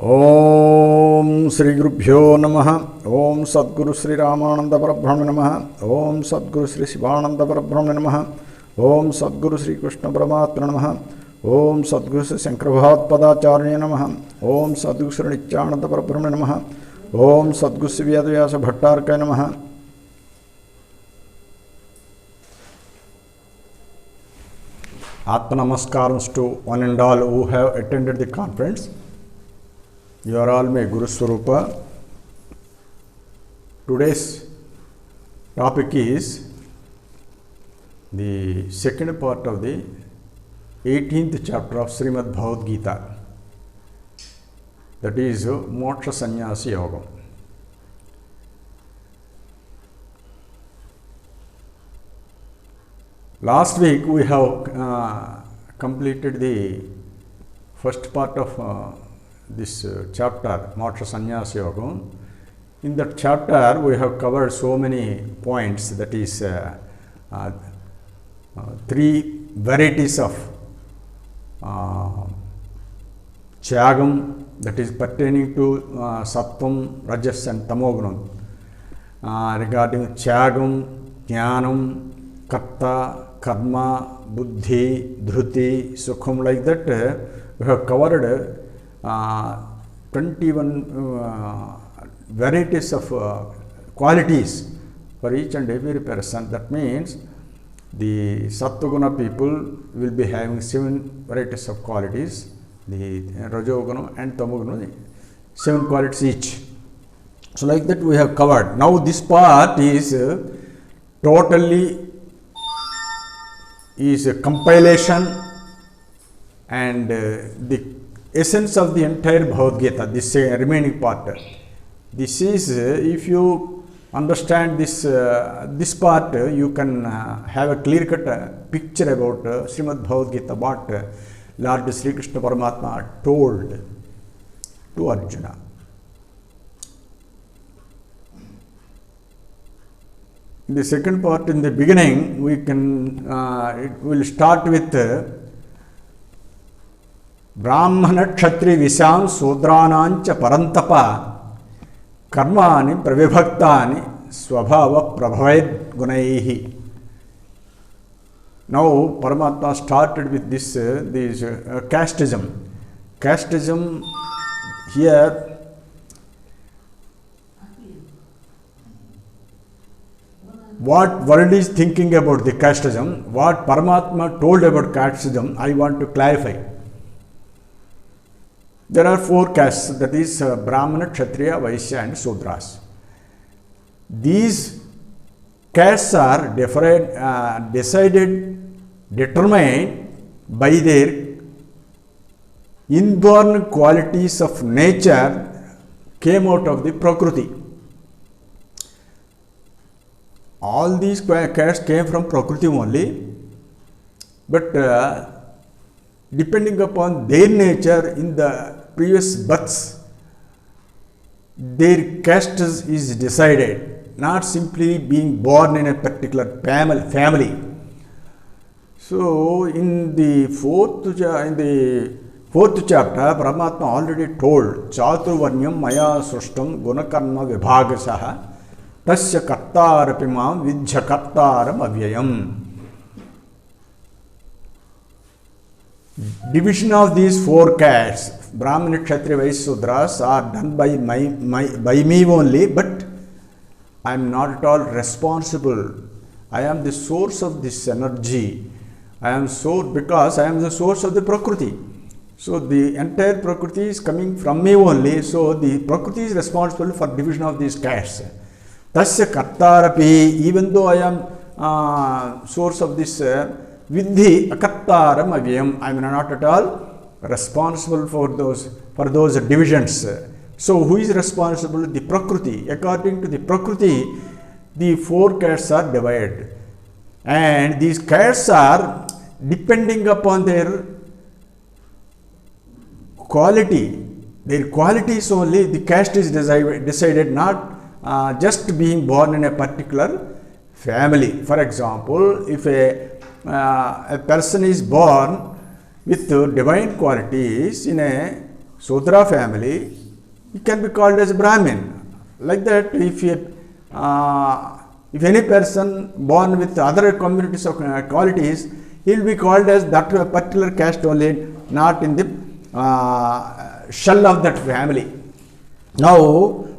ओम श्री गुरुभ्यो नमः। ओम सद्गुरु श्री रामानंद परब्रह्मणे नमः। ओम सद्गुरु श्री शिवानंद परब्रह्मणे नमः। ओम सद्गुरु श्री कृष्ण परमात्मने नमः। ओम सद्गुरु श्री शंकर भगवत्पादाचार्य नमः। ओम सद्गुरु श्री नित्यानंद परब्रह्मणे नमः। ओम सद्गुरु श्री वेदव्यास भट्टारकाय नमः। Atma Namaskars to one and all who have attended the conference. You are all my Guru Swarupa. Today's topic is the second part of the 18th chapter of Srimad Bhagavad Gita. That is Moksha Sannyasa Yoga. Last week we have completed the first part of this chapter, Moksha Sannyasa Yoga. In that chapter we have covered so many points, that is three varieties of Tyagam, that is pertaining to Sattvam, Rajas and Tamogunam. Regarding Tyagam, Jnanam, Karta, Karma, Buddhi, Dhruti, Sukham, like that we have covered 21 varieties of qualities for each and every person. That means the Sattva-guna people will be having 7 varieties of qualities, the Rajoguna and Tamoguna, 7 qualities each. So like that we have covered. Now this part is totally is a compilation and the essence of the entire Bhagavad Gita, this remaining part. This is, if you understand this this part, you can have a clear-cut picture about Srimad Bhagavad Gita, what Lord Sri Krishna Paramatma told to Arjuna. In the second part, in the beginning, we can it will start with Brahmana Kshatri Visham Sudranancha Parantapa Karmani Pravibhaktani Swabhava Prabhaved Gunaihi. Now Paramatma started with this casteism. Casteism here, what world is thinking about the casteism, what Paramatma told about casteism, I want to clarify. There are 4 castes, that is Brahmana, Kshatriya, Vaishya and Sudras. These castes are determined by their inborn qualities of nature, came out of the Prakriti. All these castes came from Prakriti only, but depending upon their nature in the previous births, their caste is decided, not simply being born in a particular family. So in the fourth chapter, Paramatma already told Chaturvarnyam Maya Srishtam Gunakarma Vibhagasaha Tasya Kartarapimam Vidya Kartaram Avyayam. Division of these 4 castes, Brahmana, Kshatriya, Vaishya, Sudras, are done by me only, but I am not at all responsible. I am the source of this energy. Because I am the source of the Prakriti. So the entire Prakriti is coming from me only. So the Prakriti is responsible for division of these castes. Tasya Kartarapi, even though I am source of this Vidhi Akartaram Avyam, I am not at all responsible for those divisions. So who is responsible? The Prakriti. According to the Prakriti, the 4 castes are divided, and these castes are depending upon their quality. Their qualities only the caste is decided, not just being born in a particular family. For example, if a person is born with divine qualities in a Sudra family, he can be called as Brahmin. Like that, if any person born with other communities of qualities, he will be called as that particular caste only, not in the shell of that family. Now,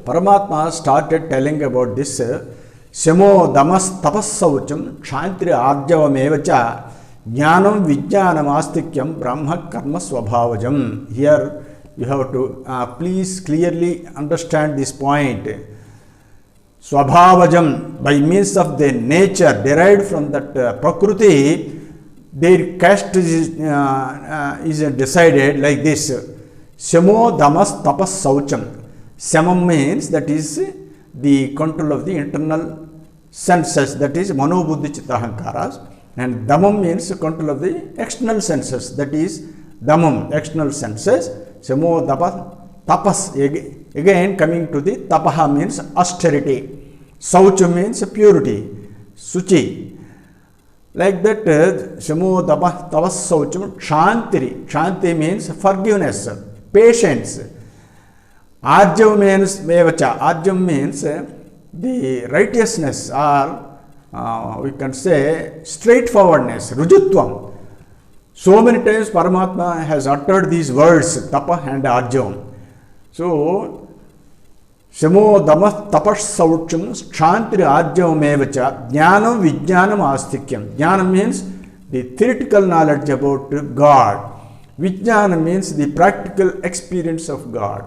Paramatma started telling about this Shamo Damas Tapassaucham Chantri Arjavamevacha Jnanam Vijnanam Astikyam Brahma Karma Swabhavajam. Here you have to please clearly understand this point. Swabhavajam, by means of their nature derived from that Prakruti, their caste is decided like this. Shamo Damas Tapas Saucham. Samam means that is the control of the internal senses, that is Manobuddhi Chitta Ahankaras, and Damam means control of the external senses, that is Damam, external senses. Shamo Tapas, again coming to the Tapaha means austerity, Saucha means purity, Suchi. Like that, Shamo Tapas Saucham Shantiri. Shanti means forgiveness, patience. Arjav means Mevacha. Arjav means the righteousness, or we can say straightforwardness, Rujutvam. So many times Paramatma has uttered these words, Tapa and Arjavam. So, Shamo Damas Tapas Saucham Shantiri Arjavamevacha Jnanam Vijnanam Astikyam. Jnanam means the theoretical knowledge about God. Vijnanam means the practical experience of God.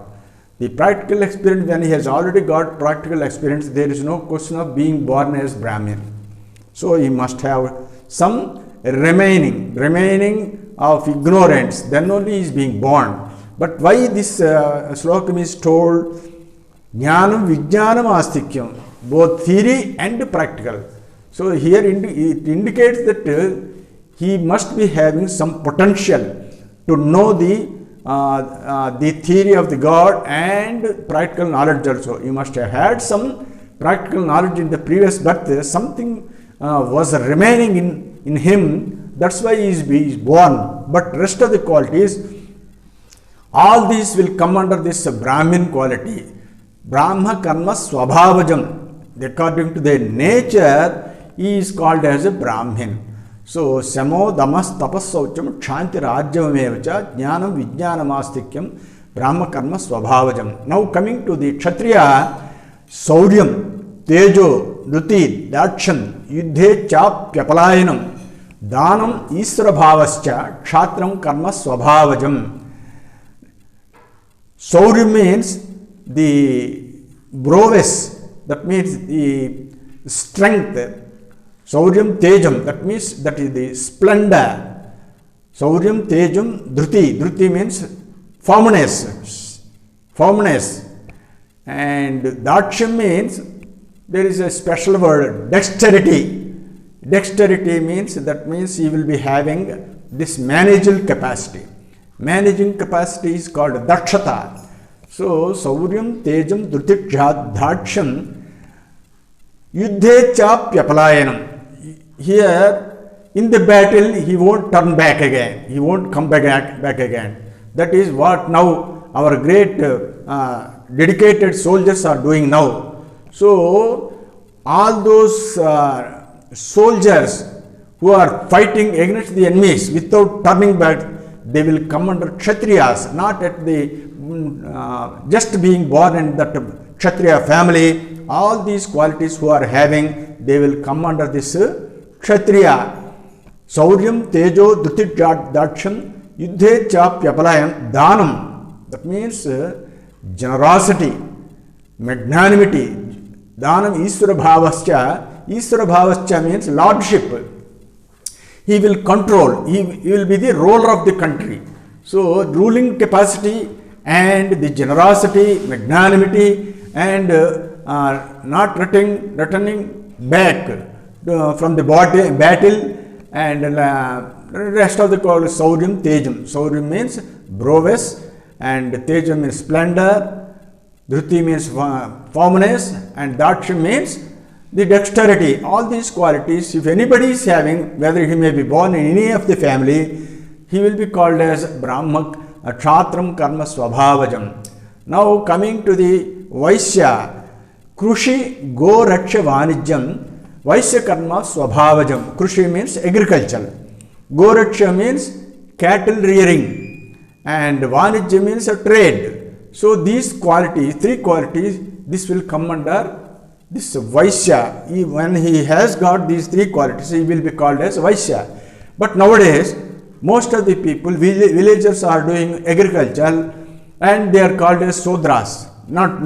The practical experience, when he has already got practical experience, there is no question of being born as Brahmin. So he must have some remaining of ignorance, then only he is being born. But why this slokam is told Jnanam Vijnanam Astikyam, both theory and practical. So here it indicates that he must be having some potential to know the theory of the God and practical knowledge also. He must have had some practical knowledge in the previous birth. Something was remaining in him. That's why he is born. But rest of the qualities, all these will come under this Brahmin quality. Brahma Karma Swabhavajam. According to their nature, he is called as a Brahmin. So, Shamo Damas Tapas Saucham Shanti Rajyavamevacha Jnanam Vijnanamastikyam Brahma Karma Swabhavajam. Now coming to the Kshatriya, Sauryam, Tejo, Druti, Daksham, Yuddhe Chapyapalayanam, Danam Isra Bhavascha, Kshatram Karma Swabhavajam. Sauryam means the prowess, that means the strength. Sauryam Tejam, that means that is the splendor. Sauryam Tejam Dhruti. Dhruti means firmness. And Daksham means there is a special word, dexterity. Dexterity means he will be having this managerial capacity. Managing capacity is called Dakshata. So Sauryam Tejam Dhruti Daksham Yuddhe Chapyapalayanam. Here in the battle he won't turn back again, he won't come back again. That is what now our great dedicated soldiers are doing now. So all those soldiers who are fighting against the enemies without turning back, they will come under Kshatriyas, not at the just being born in that Kshatriya family. All these qualities who are having, they will come under this Kshatriya. Sauryam Tejo Dhuti Daksham Yuddhe Chapyapalayam Danam. That means generosity, magnanimity. Danam Iswara Bhavascha. Iswara Bhavascha means lordship. He will control, he will be the ruler of the country. So ruling capacity and the generosity, magnanimity, and not returning back from the battle, and rest of the call is Sauryam Tejam. Sauryam means prowess, and Tejam means splendor, Dhruti means firmness, and Daksham means the dexterity. All these qualities, if anybody is having, whether he may be born in any of the family, he will be called as Brahma kshatram karma swabhavajam. Now coming to the Vaishya, Krushi go raksha vanijyam, Vaishya karma swabhavajam. Krushi means agriculture, go raksha means cattle rearing, and vanijya means a trade. So these qualities, three qualities, this will come under this Vaishya. When he has got these three qualities, he will be called as Vaishya. But nowadays, most of the people, villagers are doing agriculture and they are called as Sudras. Not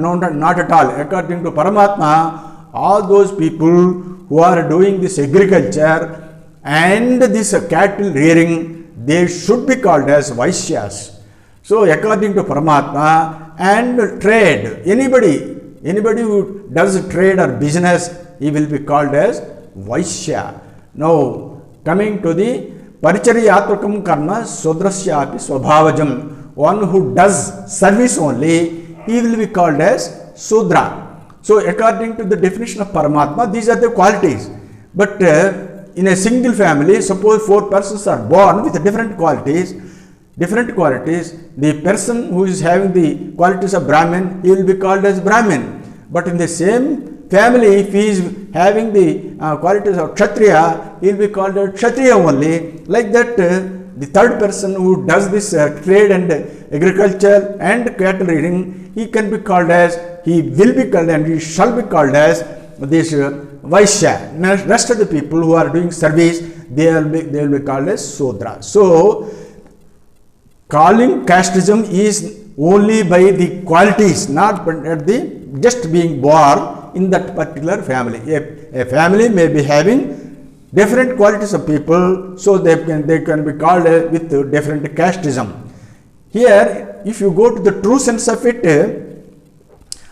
at all. According to Paramatma, all those people who are doing this agriculture and this cattle rearing, they should be called as Vaishyas. So according to Paramatma, and trade, anybody who does trade or business, he will be called as Vaishya. Now coming to the Paricharyatmakam karma Sudrasyapi Swabhavajam, one who does service only, he will be called as Sudra. So according to the definition of Paramatma, these are the qualities. But in a single family, suppose 4 persons are born with different qualities, the person who is having the qualities of Brahmin, he will be called as Brahmin. But in the same family, if he is having the qualities of Kshatriya, he will be called as Kshatriya only. Like that, the third person who does this trade and agriculture and cattle rearing, he can be called as, he will be called and he shall be called as this Vaishya. Now, rest of the people who are doing service, they will be called as Sudra. So calling casteism is only by the qualities, not at the just being born in that particular family. A family may be having different qualities of people, so they can be called with different casteism. Here, if you go to the true sense of it,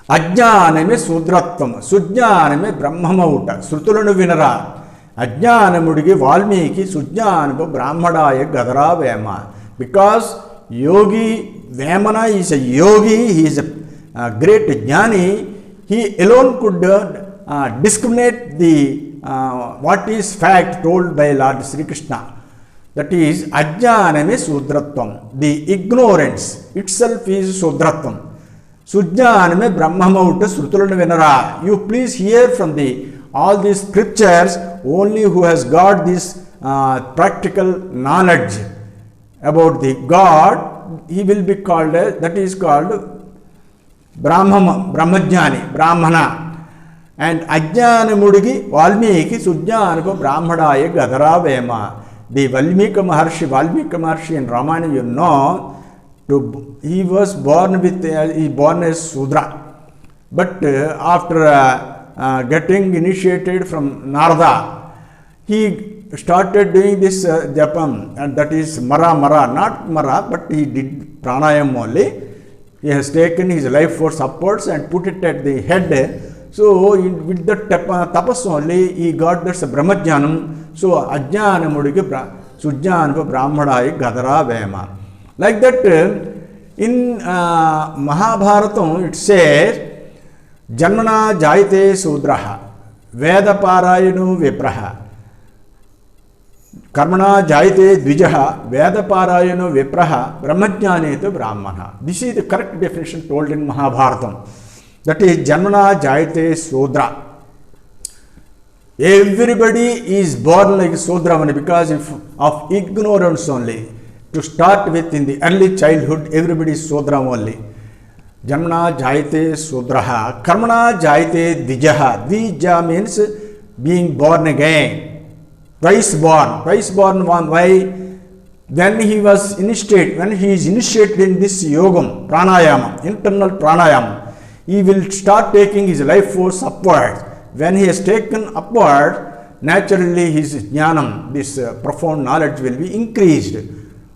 Ajnaname Sudratvam, Sujnaname Brahmamauta, Srutulanu Vinara, Ajnanamudigi Valmiki, Sujnanapa Brahmadaya Gadara Vema. Because Yogi Vemana is a yogi, he is a great jnani, he alone could discriminate the what is fact told by Lord Sri Krishna. That is Ajnaname Sudratvam. The ignorance itself is Sudratvam. Sujnaname Brahmamauta Srutulanu Vinara. You please hear from all these scriptures, only who has got this practical knowledge about the God, he will be called, that is called Brahmajnani, Brahmana. And Ajnanamudigi Valmiki Sujnanapa Brahmadaya Gadara Vema. The Valmiki Maharshi in Ramayana, you know, he was born as Sudra. But after getting initiated from Narada, he started doing this japam, and that is not Mara, but he did pranayam only. He has taken his life force upwards and put it at the head. So with that tapas only, he got this Brahmajnanam. So Ajnanamudiki Sujnanapa Brahmadaya Gadara Vema. Like that, in Mahabharatam it says, Janmana Jayate Sudraha, Veda Parayanu Vipraha, Karmana Jayate Dvijaha, Veda Parayanu Vipraha, Brahmajnaneta Brahmana. This is the correct definition told in Mahabharatam. That is Janmana Jayate Sudra. Everybody is born like Sudra because of ignorance only. To start with, in the early childhood, everybody is Sudra only. Janmana Jayate Sudraha, Karmana Jayate Dvijaha. Dvija means being born again. Twice born one. Why? When he is initiated in this yogam, pranayama, internal pranayama, he will start taking his life force upwards. When he has taken upward, naturally his jnanam, this profound knowledge will be increased.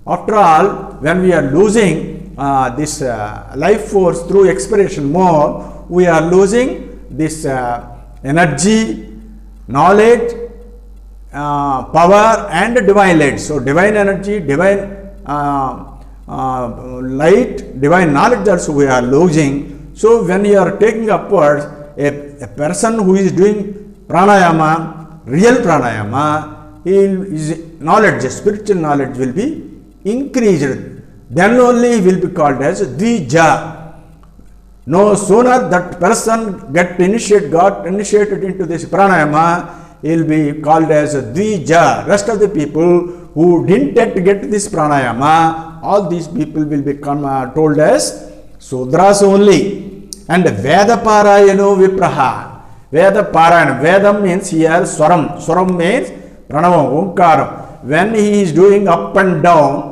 After all, when we are losing this life force through expiration mode, we are losing this energy, knowledge, power and divine light. So divine energy, divine light, divine knowledge also we are losing. So when you are taking upwards, a person who is doing pranayama, real pranayama, his knowledge, spiritual knowledge will be increased. then only he will be called as Dvija. No sooner that person got initiated into this pranayama, he will be called as Dvija. Rest of the people who didn't yet get this pranayama, all these people will become told as Sudras only. And Veda Parayano Vipraha. Veda Parayana. Vedam means here Swaram. Swaram means Pranavam, Omkaram. When he is doing up and down,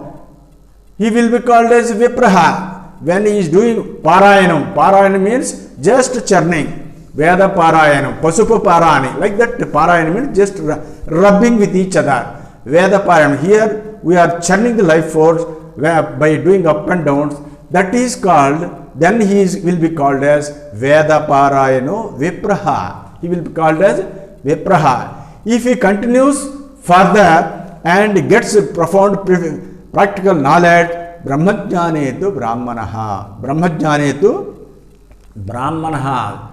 he will be called as Vipraha. When he is doing Parayanam, Parayanam means just churning. Veda Parayanam, Pasupa Parani. Like that, Parayanam means just rubbing with each other. Veda Parayanam. Here we are churning the life force by doing up and downs. That is called, then will be called as Veda Parayano Vipraha. He will be called as Vipraha. If he continues further and gets a profound practical knowledge, Brahmajnanetu Brahmanaha. Brahmajnanetu Brahmanaha.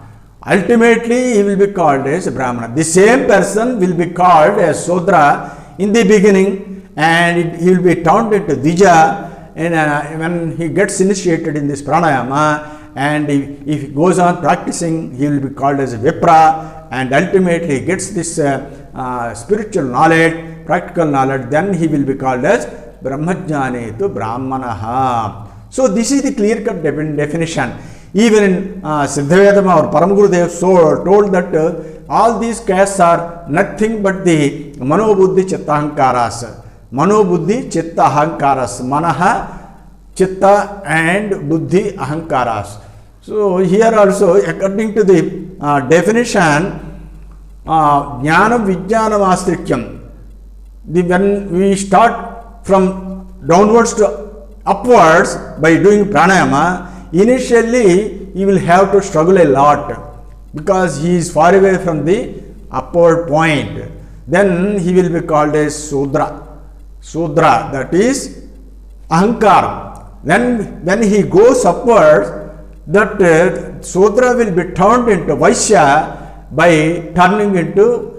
Ultimately, he will be called as Brahmana. The same person will be called as Sudra in the beginning, and he will be turned into Dvija. And when he gets initiated in this pranayama, and if he goes on practicing, he will be called as a Vipra, and ultimately he gets this spiritual knowledge, practical knowledge, then he will be called as Brahmajnanetu Brahmanaha. So this is the clear-cut definition. Even in Siddhavedama or Paramgurudev told that all these castes are nothing but the Manobuddhi Chittahankaras. Manobuddhi Chitta Ahankaras. Manaha, Chitta and Buddhi Ahankaras. So here also, according to the definition, Jnanam Vijnanam Astrikyam. When we start from downwards to upwards by doing pranayama, initially he will have to struggle a lot because he is far away from the upward point. Then he will be called as Sudra. Sudra, that is Ahankar. Then when he goes upwards, that Sudra will be turned into Vaishya by turning into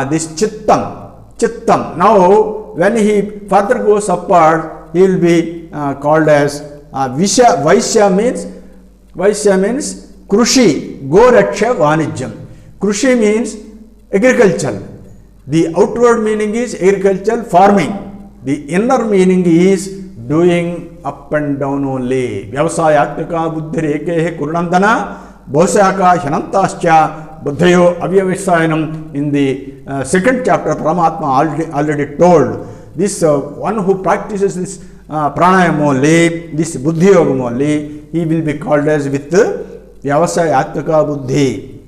this Chittam. Now when he further goes upward, he will be called as Vaishya means Krushi, Goraksha Vanijyam. Krushi means agriculture. The outward meaning is agricultural farming. The inner meaning is doing up and down only. Vyavasayatmika buddhirekehe kurunandana bhosaka hyanantascha buddhayo avyavasayanam. In the second chapter, Paramatma already told this one who practices this pranayama only, this buddhi yogam only, he will be called as with vyavasayatmika buddhi.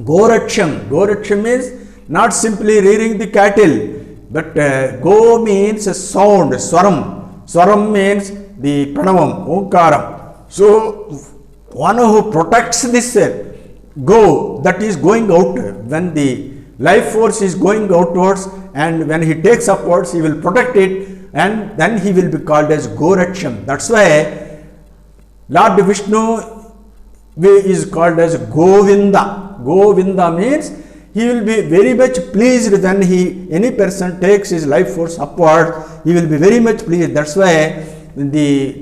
Goraksham means not simply rearing the cattle, but go means sound, swaram. Swaram means the pranavam, omkaram. So one who protects this go, that is going out, when the life force is going outwards and when he takes upwards, he will protect it, and then he will be called as Goraksham. That's why Lord Vishnu is called as Govinda. Govinda means he will be very much pleased when any person takes his life force upward. He will be very much pleased. That's why the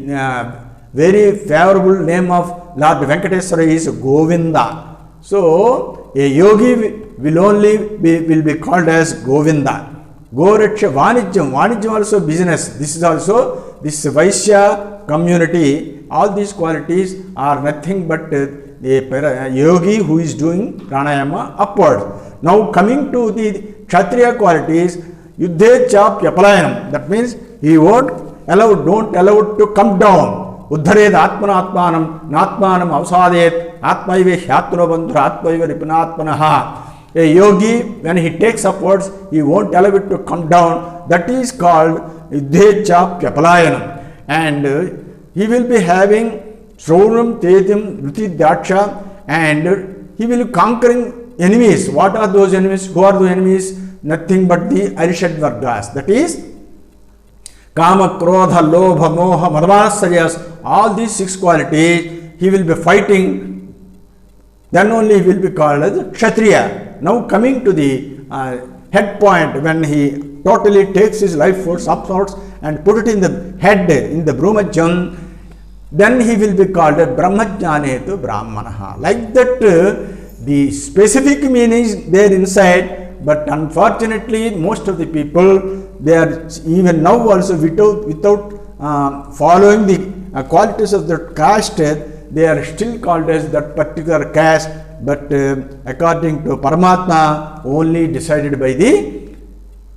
very favorable name of Lord Venkateswara is Govinda. So a yogi will be called as Govinda. Goraksha Vanijyam. Vanijyam also business. This is also this Vaishya community. All these qualities are nothing but a yogi who is doing pranayama upward. Now coming to the Kshatriya qualities, Yuddhe cha Pyapalayanam. That means he don't allow it to come down. Uddhared Atmana Atmanam, Natmanam Avsadet, Atmaive Hyatno Bandhra, Atmaive Ripanatmanaha. A yogi, when he takes upwards, he won't allow it to come down. That is called Yuddhe cha Pyapalayanam. And he will be having Shravanam, Tedim, Ruti, Daksha, and he will be conquering enemies. What are those enemies? Who are the enemies? Nothing but the Arishad Vargas. That is Kama, Krodha, Lobha, Moha, Madhvasayas. All these 6 qualities he will be fighting. Then only he will be called as Kshatriya. Now coming to the head point, when he totally takes his life force upwards and put it in the head, in the Brahmajam, then he will be called a Brahmajnanetu Brahmanaha. Like that, the specific meaning is there inside, but unfortunately, most of the people, they are even now also without following the qualities of the caste, they are still called as that particular caste, but according to Paramatma, only decided by the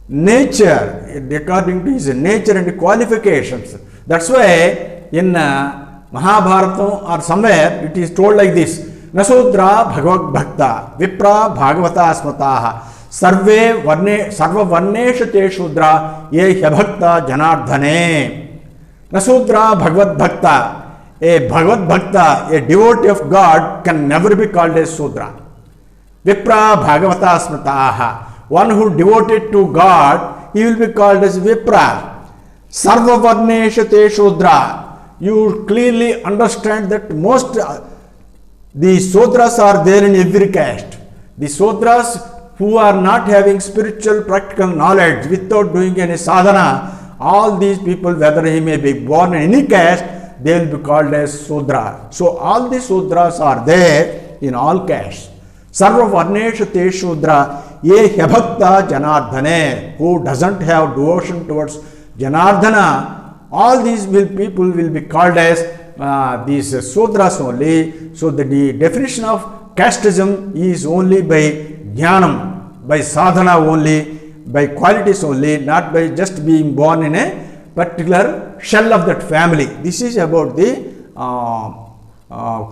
nature, according to his nature and qualifications. That's why in Mahabharata or somewhere it is told like this: Nasudra Bhagavad Bhakta Vipra Bhagavata Smataha Sarve Varne Sarva Varnesha Te Shudra Ye Hyabhakta Janardhane. Nasudra Bhagavad Bhakta. A Bhagavad Bhakta, a devotee of God, can never be called as Sudra. Vipra Bhagavata Smritaha. One who devoted to God, he will be called as Vipra. Sarva Varnesha Te Shudra. You clearly understand that most the Sudras are there in every caste. The Sudras who are not having spiritual practical knowledge without doing any sadhana, all these people, whether he may be born in any caste, they will be called as Sudra. So all the Sudras are there in all castes. Sarva Varnesha Te Shudra Ye Hyabhakta Janardhane. Who doesn't have devotion towards Janardhana, all these people will be called as these Sudras only. So the definition of casteism is only by Jnanam, by sadhana only, by qualities only, not by just being born in a particular shell of that family. This is about the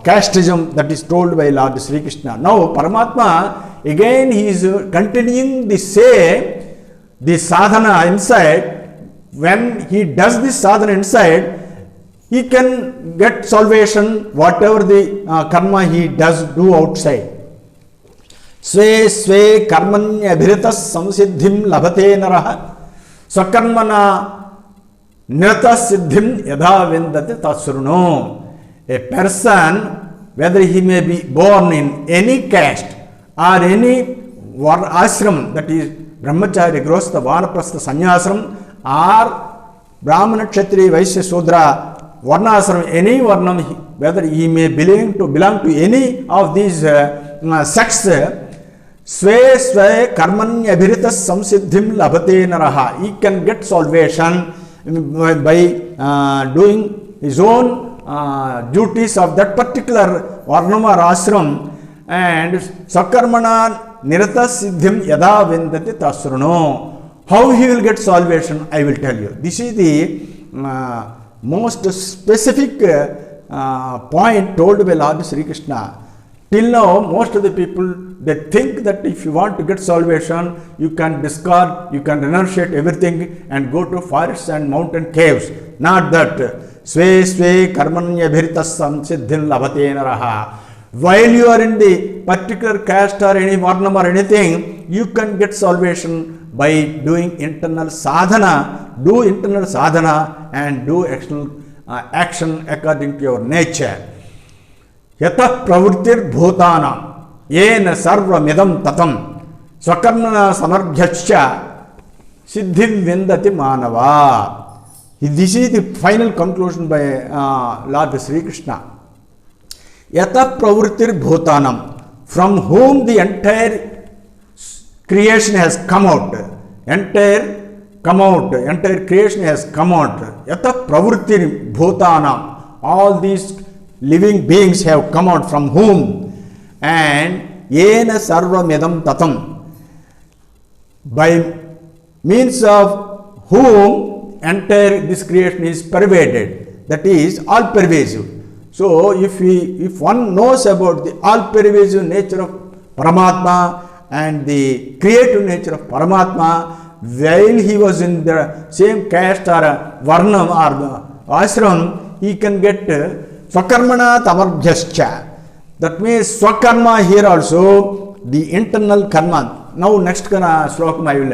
casteism that is told by Lord Sri Krishna. Now Paramatma, again he is continuing the say, the sadhana inside. When he does this sadhana inside, he can get salvation whatever the karma he does do outside. Sve sve karmanya bhiritas samsiddhim labhate naraha sakarmana Nirata siddhim yadha vindati tasruno. A person, whether he may be born in any caste or any ashram, that is brahmacharya, grihastha, vanaprastha, sannyasram, or brahmana, kshatriya, vaishya, sudra, varnashram, any varnam, whether he may belong to any of these sects, sve sve karmanya abhiritas samsiddhim labhate naraha. He can get salvation by doing his own duties of that particular varnam or ashram, and sakarmana nirata siddhim yada vindati tasruno. How he will get salvation, I will tell you. This is the most specific point told by Lord Sri Krishna. Till now, most of the people, they think that if you want to get salvation, you can discard, you can renunciate everything and go to forests and mountain caves. Not that. Sve sve karmanya bhiritas samsiddhin labhate naraha. While you are in the particular caste or any varnam or anything, you can get salvation by doing internal sadhana. Do internal sadhana and do external action according to your nature. Yatah pravrittir bhutana yena sarva midam tatam swakarmana samarbhyascha siddhim vindati manava. This is the final conclusion by Lord Sri Krishna. Yatah pravrittir bhutanam, from whom the entire creation has come out. Entire creation has come out. Yatah pravrittir bhutanam, all these living beings have come out, from whom, and yena sarva medam tatam, by means of whom entire this creation is pervaded, that is all pervasive. So if one knows about the all pervasive nature of Paramatma and the creative nature of Paramatma, while he was in the same caste or varnam or ashram, he can get swakarmana tamarbhyascha. That means swakarma here also, the internal karma. Now next slokam I will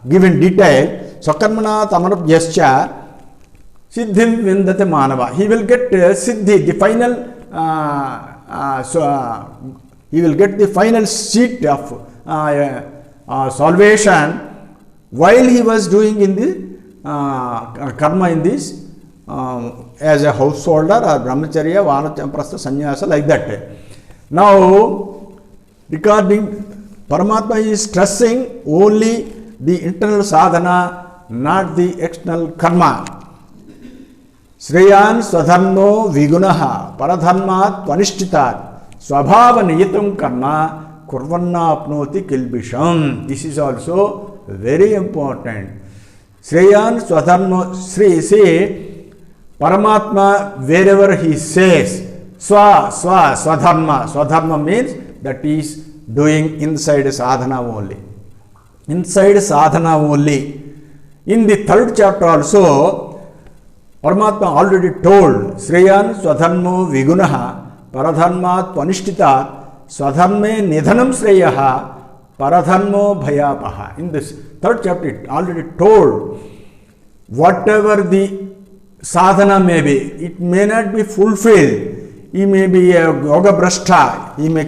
give in detail. Swakarmana tamarbhyascha siddhim vindate manava. He will get siddhi, the final, he will get the final seat of salvation while he was doing in the karma in this as a householder or brahmacharya, vanaprastha, sannyasa, like that. Now, regarding Paramatma is stressing only the internal sadhana, not the external karma. Shreyan swadharmo vigunaha paradharmat vanishchitat swabhava niyatam karma kurvanna apnoti kilbisham. This is also very important. Shreyan swadharmo, Sri say Paramatma, wherever he says swadharma means that is doing inside sadhana only. Inside sadhana only. In the third chapter also, Paramatma already told Shreyan swadharmo vigunaha paradharmat vanishchitat swadharme nidhanam shreyaha paradharmo bhayapaha. In this third chapter, it already told whatever the sadhana may be, it may not be fulfilled. He may be a yoga brashta, he may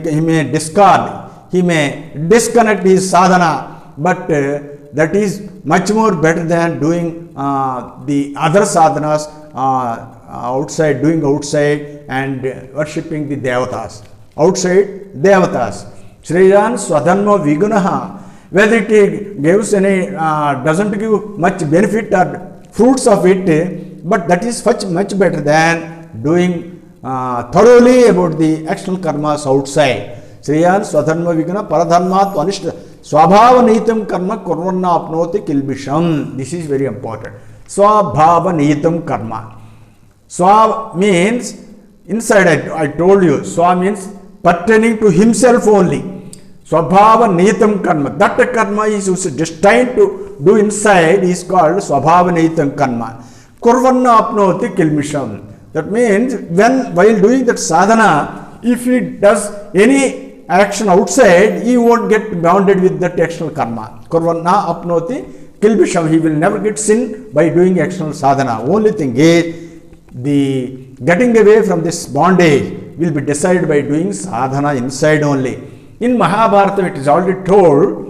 discard, he may disconnect his sadhana, but that is much more better than doing the other sadhanas outside, doing outside and worshipping the devatas. Outside devatas. Shreyan swadharma vigunaha. Whether it gives any, doesn't give much benefit or fruits of it, but that is much better than doing thoroughly about the external karmas outside. Shreyan swadharma viguna paradharmat vanishta swabhava niyatam karma kurvanna apnoti kilbisham. This is very important. Swabhava niyatam karma. Swa means inside, I told you, swa means pertaining to himself only. Swabhava niyatam karma. That karma is destined to do inside is called swabhava niyatam karma. Kurvanna apnoti kilbisham. That means while doing that sadhana, if he does any action outside, he won't get bounded with that external karma. Kurvanna apnoti kilbisham. He will never get sin by doing external sadhana. Only thing is, the getting away from this bondage will be decided by doing sadhana inside only. In Mahabharata, it is already told,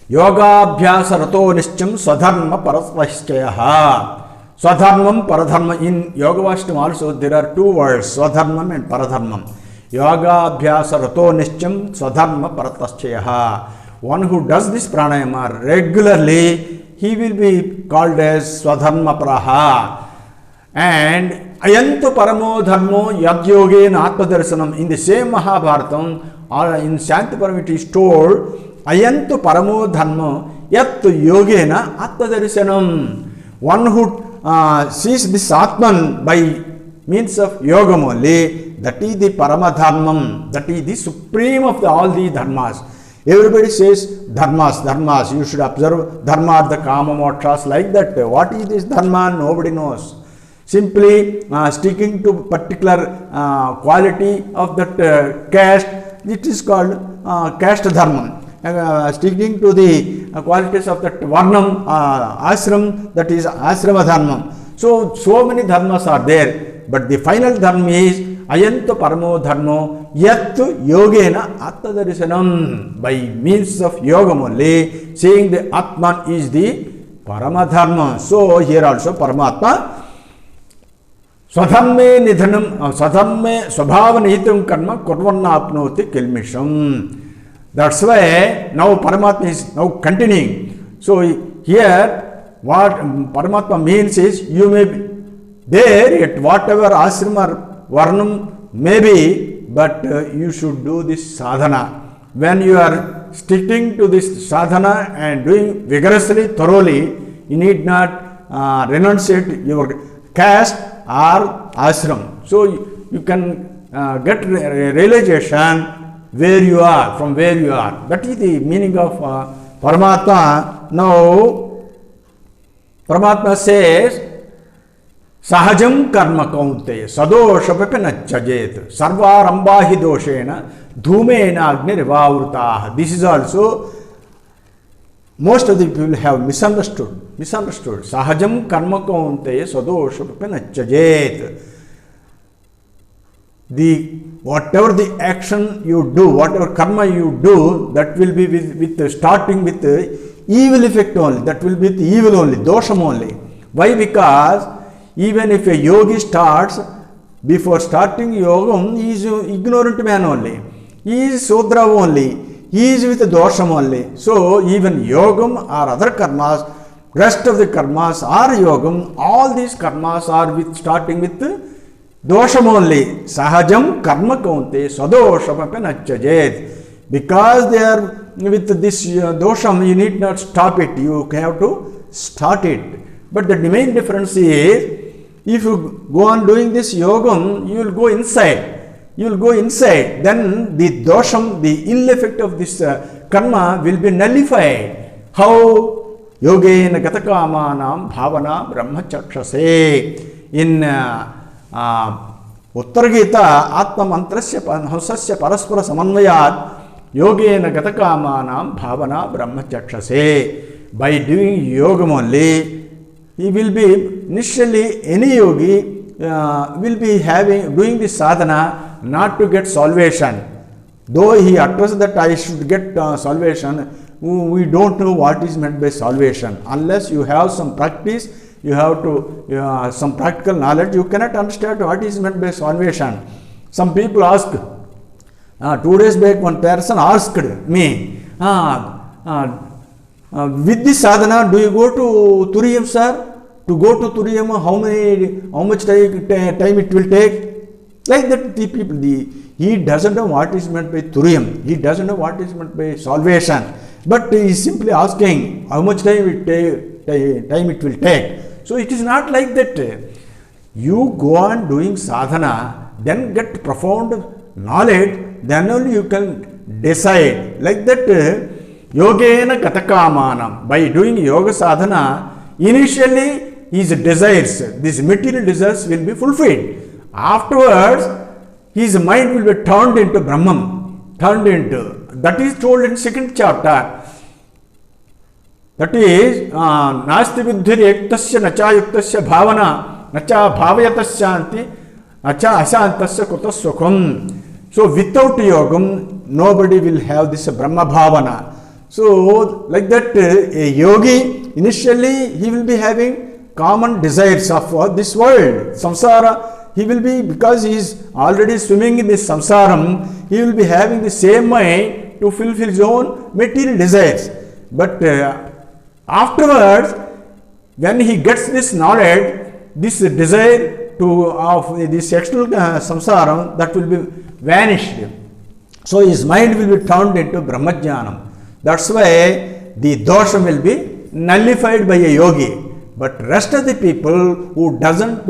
Yoga abhyasa rato nischam swadharma parasvashchayaha. Swadharmam paradharma. In Yoga Vastam also there are two words, swadharmam and paradharmam. Yoga abhyasa rato nischam swadharma parataschayaha. One who does this pranayama regularly, he will be called as swadharma praha. And ayantu paramo dharmo yadyogena atmadarsanam. In the same Mahabharatam, or in Shantiparam it is told, ayantu paramo dharmo yattu yogena atmadarsanam. One who sees this Atman by means of yoga only, that is the Paramadharmam, that is the supreme of all the dharmas. Everybody says dharmas, you should observe dharma, the kama mokshas, like that. What is this dharma? Nobody knows. Simply sticking to particular quality of that caste, it is called caste dharma. Sticking to the qualities of that varnam, ashram, that is ashrama dharma. So many dharmas are there, but the final dharma is ayanto paramo dharmo yattu yogena atmadarisanam. By means of yoga only, saying the Atman is the paramadharma. So here also Paramatma swadharme nidhanam, swadharme swabhava nihitam karma kurvanna apnoti kilmisham. That's why now Paramatma is now continuing. So here what Paramatma means is, you may be there at whatever ashram or varnam may be, but you should do this sadhana. When you are sticking to this sadhana and doing vigorously, thoroughly, you need not renunciate your caste or ashram. So you can get realization where you are, from where you are. That is the meaning of Paramatma. Now, Paramatma says, Sahajam karma kaunteya sadosha vipinachajet sarvaramba hi doshena dhumena agni rivavrutaha. This is also, most of the people have misunderstood. Sahajam karma kaunteya sadosha vipinachajet. Whatever the action you do, whatever karma you do, that will be with starting with evil effect only. That will be the evil only, dosham only. Why? Because even if a yogi starts, before starting yogam, he is ignorant man only. He is Sudra only. He is with the dosham only. So even yogam or other karmas, rest of the karmas are yogam, all these karmas are with starting with dosham only. Sahajam karma kaunte swadosham nachajed. Because they are with this dosham, you need not stop it. You have to start it. But the main difference is, if you go on doing this yogam, you will go inside. You will go inside. Then the dosham, the ill effect of this karma will be nullified. How? Yogena gatakamanam bhavana brahmachakshase. In Uttar Gita, Atma mantrasya hansasya paraspara samanvayat yogena gatakamanam bhavana brahmachakshase. By doing yogam only, he will be, initially any yogi will be doing this sadhana not to get salvation. Though he utters that I should get salvation, we don't know what is meant by salvation. Unless you have some practice, you have to some practical knowledge, you cannot understand what is meant by salvation. Some people ask, 2 days back one person asked me, with this sadhana, do you go to Turiyam, sir? To go to Turiyam, how much time it will take? Like that, the people, he doesn't know what is meant by Turiyam. He doesn't know what is meant by salvation. But he is simply asking how much time it will take. So it is not like that. You go on doing sadhana, then get profound knowledge, then only you can decide. Like that, yogena katakamanam. By doing yoga sadhana, initially his desires, these material desires will be fulfilled. Afterwards, his mind will be turned into Brahman, that is told in 2nd chapter. That is, nasti buddhir ektasya nacha yuktasya bhavana, nacha bhavayatasyanti, nacha asantasya kutassukham. So without yogam, nobody will have this Brahma bhavana. So like that, a yogi, initially he will be having common desires of this world, samsara. He will be, because he is already swimming in this samsaram, he will be having the same mind to fulfill his own material desires. But afterwards, when he gets this knowledge, this desire of this external samsaram, that will be vanished. So his mind will be turned into Brahmajnanam. That's why the dosha will be nullified by a yogi. But rest of the people who doesn't do